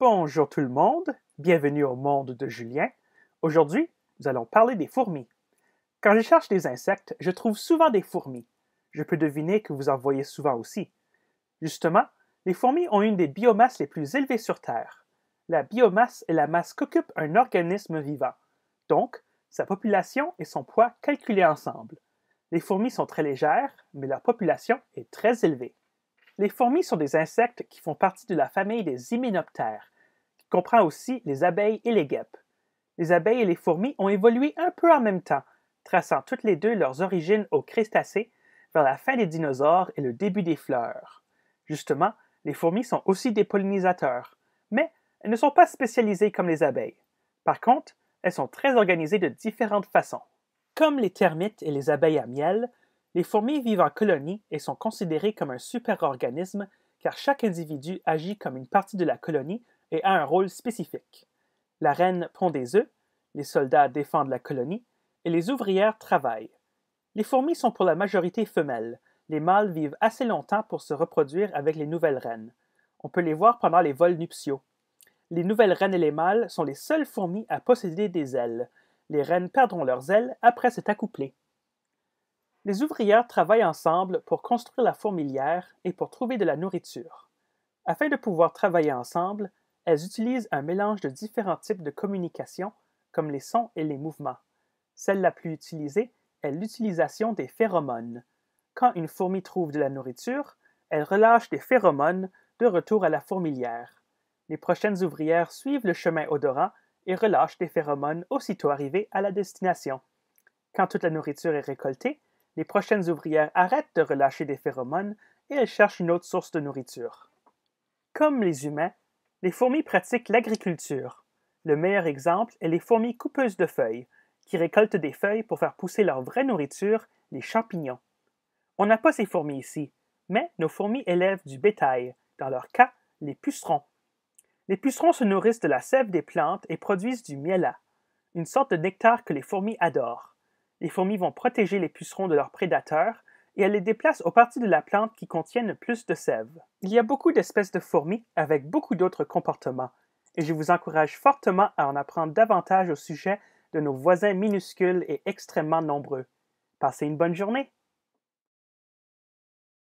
Bonjour tout le monde, bienvenue au monde de Julien. Aujourd'hui, nous allons parler des fourmis. Quand je cherche des insectes, je trouve souvent des fourmis. Je peux deviner que vous en voyez souvent aussi. Justement, les fourmis ont une des biomasses les plus élevées sur Terre. La biomasse est la masse qu'occupe un organisme vivant, donc sa population et son poids calculés ensemble. Les fourmis sont très légères, mais leur population est très élevée. Les fourmis sont des insectes qui font partie de la famille des hyménoptères, qui comprend aussi les abeilles et les guêpes. Les abeilles et les fourmis ont évolué un peu en même temps, traçant toutes les deux leurs origines aux Crétacés, vers la fin des dinosaures et le début des fleurs. Justement, les fourmis sont aussi des pollinisateurs, mais elles ne sont pas spécialisées comme les abeilles. Par contre, elles sont très organisées de différentes façons. Comme les termites et les abeilles à miel, les fourmis vivent en colonie et sont considérées comme un super-organisme car chaque individu agit comme une partie de la colonie et a un rôle spécifique. La reine pond des œufs, les soldats défendent la colonie et les ouvrières travaillent. Les fourmis sont pour la majorité femelles. Les mâles vivent assez longtemps pour se reproduire avec les nouvelles reines. On peut les voir pendant les vols nuptiaux. Les nouvelles reines et les mâles sont les seules fourmis à posséder des ailes. Les reines perdront leurs ailes après s'être accouplées. Les ouvrières travaillent ensemble pour construire la fourmilière et pour trouver de la nourriture. Afin de pouvoir travailler ensemble, elles utilisent un mélange de différents types de communication, comme les sons et les mouvements. Celle la plus utilisée est l'utilisation des phéromones. Quand une fourmi trouve de la nourriture, elle relâche des phéromones de retour à la fourmilière. Les prochaines ouvrières suivent le chemin odorant et relâchent des phéromones aussitôt arrivées à la destination. Quand toute la nourriture est récoltée, les prochaines ouvrières arrêtent de relâcher des phéromones et elles cherchent une autre source de nourriture. Comme les humains, les fourmis pratiquent l'agriculture. Le meilleur exemple est les fourmis coupeuses de feuilles, qui récoltent des feuilles pour faire pousser leur vraie nourriture, les champignons. On n'a pas ces fourmis ici, mais nos fourmis élèvent du bétail, dans leur cas, les pucerons. Les pucerons se nourrissent de la sève des plantes et produisent du miella, une sorte de nectar que les fourmis adorent. Les fourmis vont protéger les pucerons de leurs prédateurs et elles les déplacent aux parties de la plante qui contiennent le plus de sève. Il y a beaucoup d'espèces de fourmis avec beaucoup d'autres comportements, et je vous encourage fortement à en apprendre davantage au sujet de nos voisins minuscules et extrêmement nombreux. Passez une bonne journée!